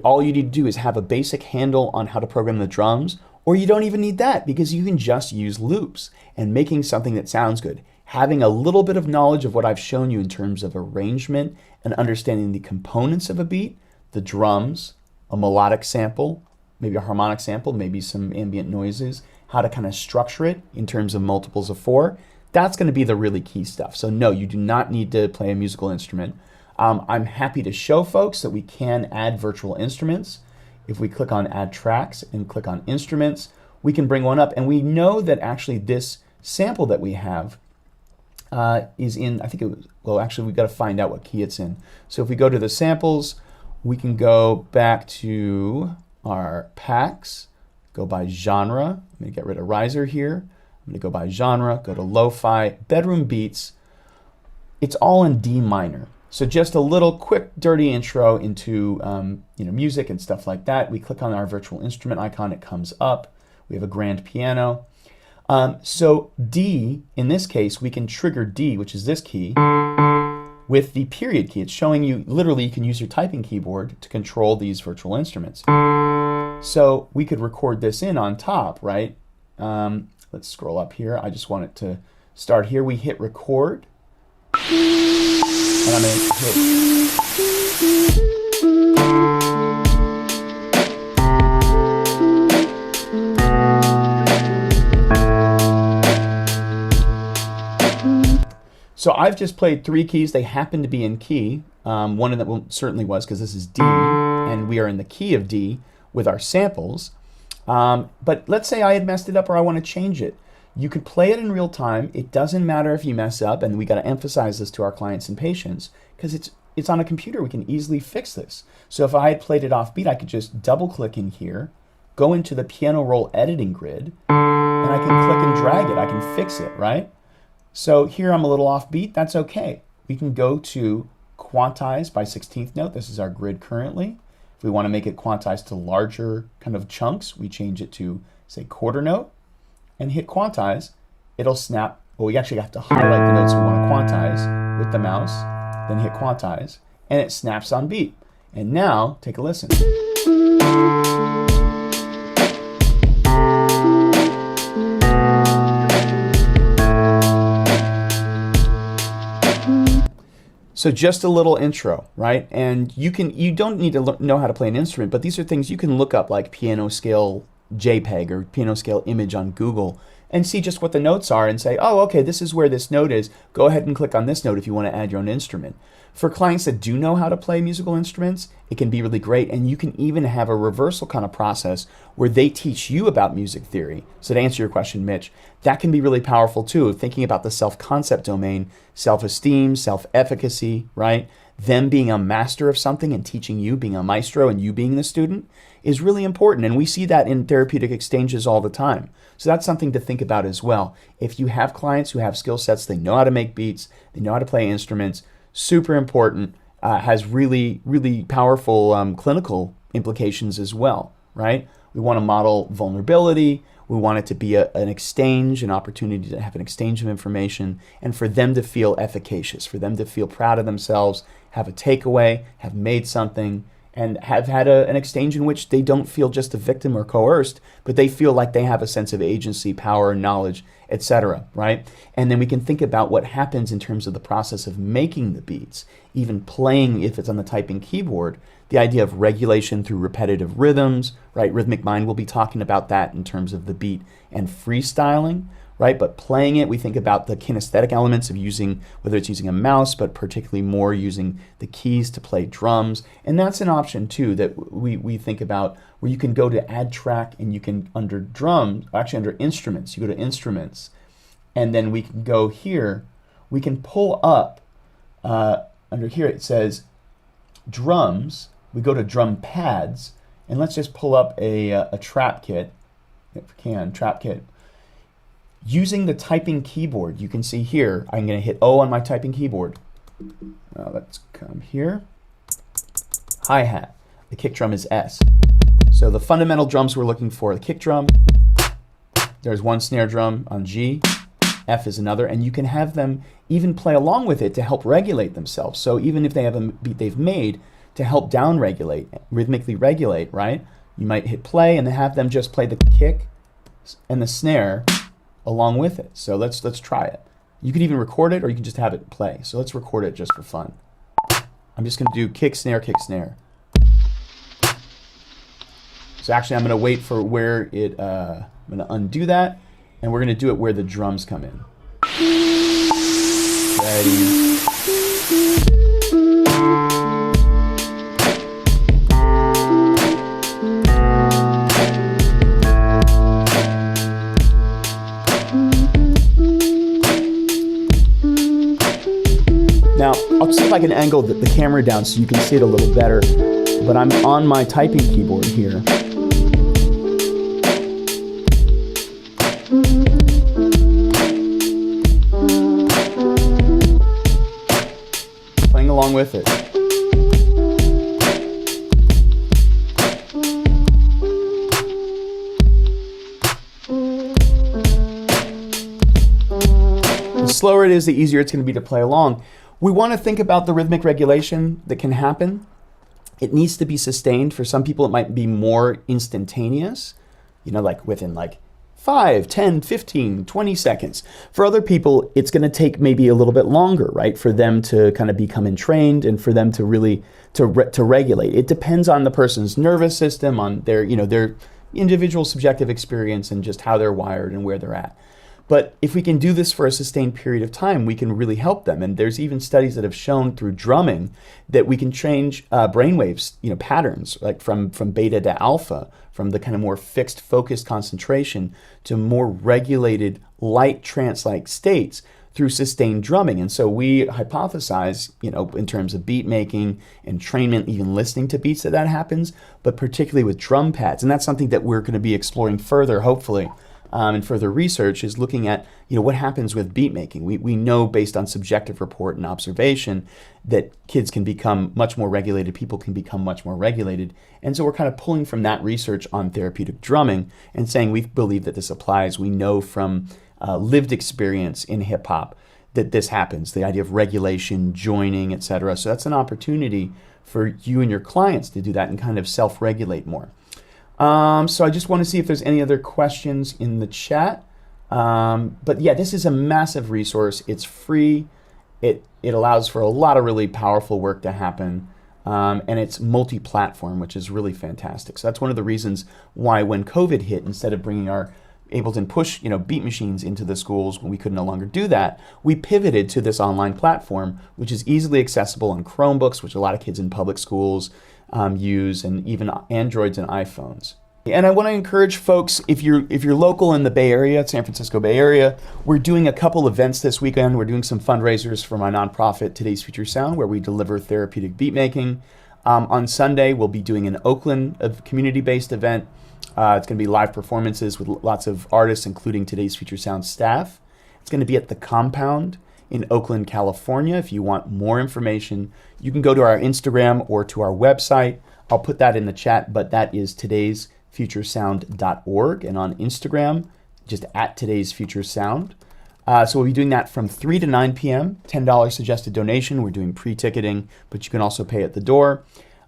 all you need to do is have a basic handle on how to program the drums, or you don't even need that because you can just use loops and making something that sounds good. Having a little bit of knowledge of what I've shown you in terms of arrangement and understanding the components of a beat, the drums, a melodic sample, maybe a harmonic sample, maybe some ambient noises, how to kind of structure it in terms of multiples of 4, that's going to be the really key stuff. So no, you do not need to play a musical instrument. I'm happy to show folks that we can add virtual instruments. If we click on add tracks and click on instruments, we can bring one up. And we know that actually this sample that we have is in, I think it was, well, actually we've got to find out what key it's in. So if we go to the samples, we can go back to our packs, go by genre. I'm going to get rid of riser here. I'm going to go by genre, go to lo-fi, bedroom beats. It's all in D minor. So just a little quick dirty intro into music and stuff like that. We click on our virtual instrument icon, it comes up. We have a grand piano. So D, in this case, we can trigger D, which is this key, with the period key. It's showing you, literally, you can use your typing keyboard to control these virtual instruments. So we could record this in on top, right? Let's scroll up here. I just want it to start here. We hit record. And I'm going to hit. So I've just played 3 keys. They happen to be in key. One of them certainly was because this is D, and we are in the key of D with our samples. But let's say I had messed it up or I want to change it. You could play it in real time. It doesn't matter if you mess up, and we got to emphasize this to our clients and patients because it's on a computer. We can easily fix this. So if I had played it off beat, I could just double click in here, go into the piano roll editing grid, and I can click and drag it. I can fix it, right? So here I'm a little off beat. That's okay. We can go to quantize by 16th note. This is our grid currently. If we want to make it quantize to larger kind of chunks, we change it to, say, quarter note and hit quantize. It'll snap. Well, we actually have to highlight the notes we want to quantize with the mouse, then hit quantize, and it snaps on beat. And now, take a listen. So just a little intro, right? And you don't need to know how to play an instrument, but these are things you can look up, like piano scale JPEG or piano scale image on Google, and see just what the notes are and say, oh, okay, this is where this note is. Go ahead and click on this note if you want to add your own instrument. For clients that do know how to play musical instruments, it can be really great. And you can even have a reversal kind of process where they teach you about music theory. So to answer your question, Mitch, that can be really powerful too, thinking about the self-concept domain, self-esteem, self-efficacy, right? Them being a master of something and teaching you, being a maestro and you being the student is really important. And we see that in therapeutic exchanges all the time. So that's something to think about as well. If you have clients who have skill sets, they know how to make beats, they know how to play instruments, super important, has really, really powerful clinical implications as well, right? We want to model vulnerability. We want it to be an exchange, an opportunity to have an exchange of information, and for them to feel efficacious, for them to feel proud of themselves, have a takeaway, have made something, and have had an exchange in which they don't feel just a victim or coerced, but they feel like they have a sense of agency, power, knowledge, etc., right? And then we can think about what happens in terms of the process of making the beats, even playing if it's on the typing keyboard, the idea of regulation through repetitive rhythms, right? Rhythmic Mind will be talking about that in terms of the beat and freestyling, right? But playing it, we think about the kinesthetic elements of using, whether it's using a mouse, but particularly more using the keys to play drums. And that's an option too that we think about, where you can go to add track and you can, under drums, actually under instruments, you go to instruments, and then we can go here, we can pull up, under here it says drums, we go to drum pads, and let's just pull up a trap kit, if we can, trap kit. Using the typing keyboard, you can see here, I'm going to hit O on my typing keyboard. Let's come here. Hi-hat. The kick drum is S. So the fundamental drums we're looking for, the kick drum, there's one snare drum on G, F is another, and you can have them even play along with it to help regulate themselves. So even if they have a beat they've made to help down-regulate, rhythmically regulate, right? You might hit play and then have them just play the kick and the snare along with it. So let's try it. You can even record it or you can just have it play. So let's record it just for fun. I'm just going to do kick, snare, kick, snare. So actually I'm going to wait for where it, I'm going to undo that, and we're going to do it where the drums come in. Ready. Now, I'll see if I can angle the camera down so you can see it a little better, but I'm on my typing keyboard here. Playing along with it. The slower it is, the easier it's going to be to play along. We want to think about the rhythmic regulation that can happen. It needs to be sustained. For some people, it might be more instantaneous, like within 5, 10, 15, 20 seconds. For other people, it's going to take maybe a little bit longer, right? For them to kind of become entrained and for them to really, to regulate. It depends on the person's nervous system, on their individual subjective experience and just how they're wired and where they're at. But if we can do this for a sustained period of time, we can really help them. And there's even studies that have shown through drumming that we can change brainwaves, patterns, like from beta to alpha, from the kind of more fixed, focused concentration to more regulated, light trance-like states through sustained drumming. And so we hypothesize, in terms of beat making, entrainment, even listening to beats, that happens, but particularly with drum pads. And that's something that we're going to be exploring further, hopefully, and further research is looking at, what happens with beat making. We know based on subjective report and observation that kids can become much more regulated, people can become much more regulated. And so we're kind of pulling from that research on therapeutic drumming and saying we believe that this applies. We know from lived experience in hip hop that this happens, the idea of regulation, joining, etc. So that's an opportunity for you and your clients to do that and kind of self-regulate more. So I just want to see if there's any other questions in the chat. But yeah, this is a massive resource. It's free. It allows for a lot of really powerful work to happen. And it's multi-platform, which is really fantastic. So that's one of the reasons why when COVID hit, instead of bringing our Ableton Push, beat machines into the schools when we could no longer do that, we pivoted to this online platform, which is easily accessible on Chromebooks, which a lot of kids in public schools use, and even Androids and iPhones. And I want to encourage folks, if you're local in the Bay Area, San Francisco Bay Area, we're doing a couple events this weekend. We're doing some fundraisers for my nonprofit, Today's Future Sound, where we deliver therapeutic beat making. On Sunday, we'll be doing an Oakland community-based event. It's going to be live performances with lots of artists, including Today's Future Sound staff. It's going to be at the Compound in Oakland, California. If you want more information, you can go to our Instagram or to our website. I'll put that in the chat, but that is today'sfuturesound.org, and on Instagram, just at Today's Future Sound. So we'll be doing that from 3 to 9 p.m., $10 suggested donation. We're doing pre-ticketing, but you can also pay at the door.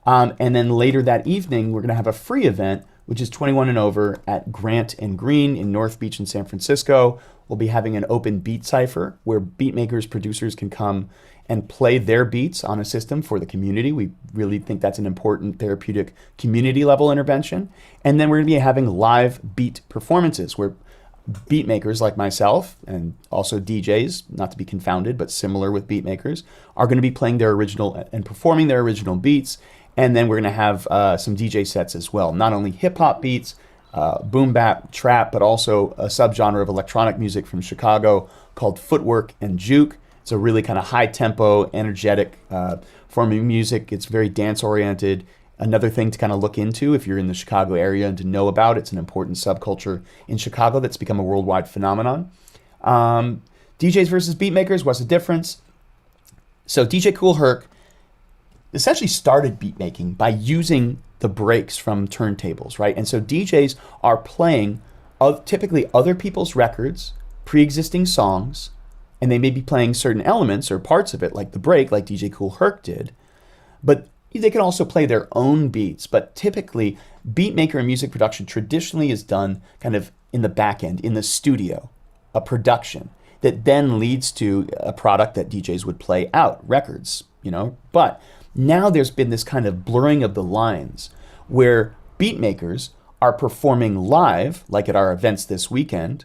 And then later that evening, we're going to have a free event, which is 21 and over at Grant and Green in North Beach in San Francisco. We'll be having an open beat cipher where beat makers, producers can come and play their beats on a system for the community. We really think that's an important therapeutic community level intervention. And then we're going to be having live beat performances where beat makers like myself and also DJs, not to be confounded, but similar with beat makers, are going to be playing their original and performing their original beats. And then we're going to have some DJ sets as well, not only hip hop beats, boom bap, trap, but also a subgenre of electronic music from Chicago called footwork and juke. It's a really kind of high tempo, energetic form of music. It's very dance oriented. Another thing to kind of look into if you're in the Chicago area and to know about, it's an important subculture in Chicago that's become a worldwide phenomenon. DJs versus beat makers, what's the difference? So DJ Kool Herc essentially started beat making by using the breaks from turntables, right? And so DJs are playing typically other people's records, pre-existing songs, and they may be playing certain elements or parts of it, like the break, like DJ Kool Herc did. But they can also play their own beats. But typically, beat maker and music production traditionally is done kind of in the back end, in the studio, a production that then leads to a product that DJs would play out, records, But now there's been this kind of blurring of the lines where beat makers are performing live, like at our events this weekend,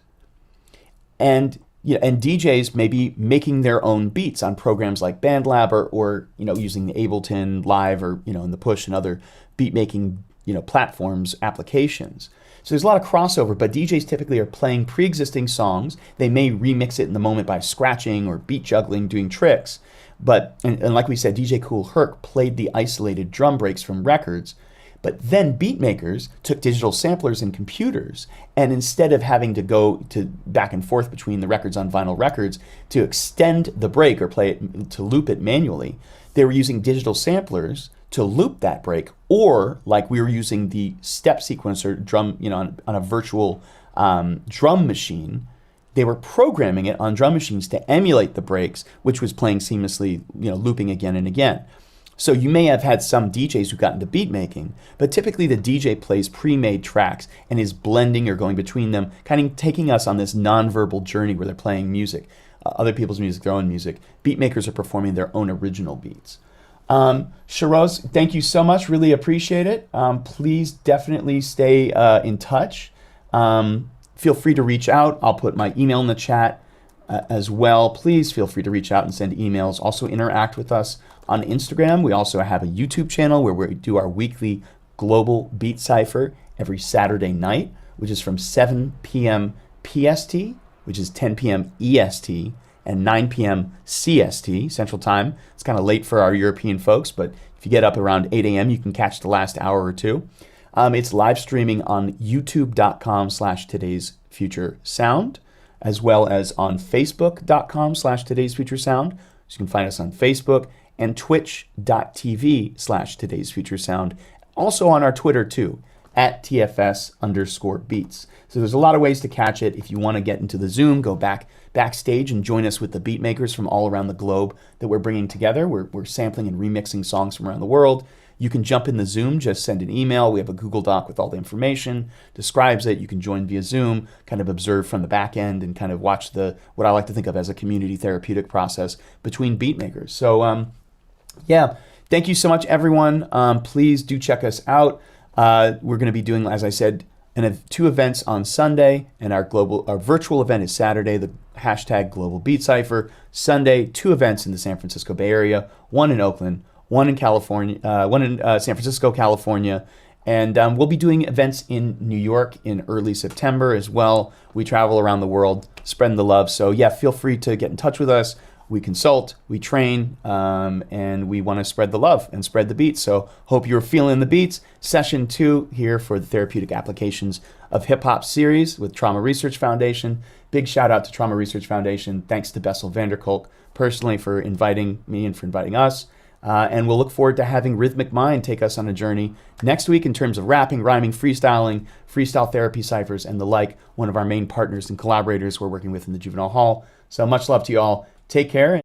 and DJs may be making their own beats on programs like Bandlab or using the Ableton Live or in the Push and other beat making platforms, applications. So there's a lot of crossover, but DJs typically are playing pre-existing songs. They may remix it in the moment by scratching or beat juggling, doing tricks. But, and like we said, DJ Kool Herc played the isolated drum breaks from records. But then beat makers took digital samplers and computers, and instead of having to go to back and forth between the records on vinyl records to extend the break or play it, to loop it manually, they were using digital samplers to loop that break, or like we were using the step sequencer drum, on a virtual drum machine. They were programming it on drum machines to emulate the breaks, which was playing seamlessly, looping again and again. So you may have had some DJs who got into beat making, but typically the DJ plays pre-made tracks and is blending or going between them, kind of taking us on this non-verbal journey where they're playing music, other people's music, their own music. Beat makers are performing their own original beats. Shiroz, thank you so much. Really appreciate it. Please definitely stay in touch. Feel free to reach out. I'll put my email in the chat as well. Please feel free to reach out and send emails. Also interact with us on Instagram. We also have a YouTube channel where we do our weekly global beat cipher every Saturday night, which is from 7 p.m. PST, which is 10 p.m. EST, and 9 p.m. CST, Central Time. It's kind of late for our European folks, but if you get up around 8 a.m., you can catch the last hour or two. It's live streaming on youtube.com/today'sfuturesound, as well as on facebook.com/today'sfuturesound. So you can find us on Facebook, and twitch.tv/today'sfuturesound. Also on our Twitter too, at TFS_beats. So there's a lot of ways to catch it. If you want to get into the Zoom, go backstage and join us with the beat makers from all around the globe that we're bringing together. We're sampling and remixing songs from around the world. You can jump in the Zoom, just send an email. We have a Google Doc with all the information, describes it. You can join via Zoom, kind of observe from the back end and kind of watch what I like to think of as a community therapeutic process between beat makers. So yeah, thank you so much, everyone. Please do check us out. We're going to be doing, as I said, 2 events on Sunday, and our virtual event is Saturday, the hashtag Global Beat Cypher. Sunday, 2 events in the San Francisco Bay Area, 1 in Oakland, 1 in California, 1 in San Francisco, California, and we'll be doing events in New York in early September as well. We travel around the world, spreading the love. So yeah, feel free to get in touch with us. We consult, we train, and we want to spread the love and spread the beats. So hope you're feeling the beats. Session 2 here for the Therapeutic Applications of Hip Hop series with Trauma Research Foundation. Big shout out to Trauma Research Foundation. Thanks to Bessel van der Kolk personally for inviting me and for inviting us. And we'll look forward to having Rhythmic Mind take us on a journey next week in terms of rapping, rhyming, freestyling, freestyle therapy ciphers, and the like. One of our main partners and collaborators we're working with in the Juvenile Hall. So much love to you all. Take care.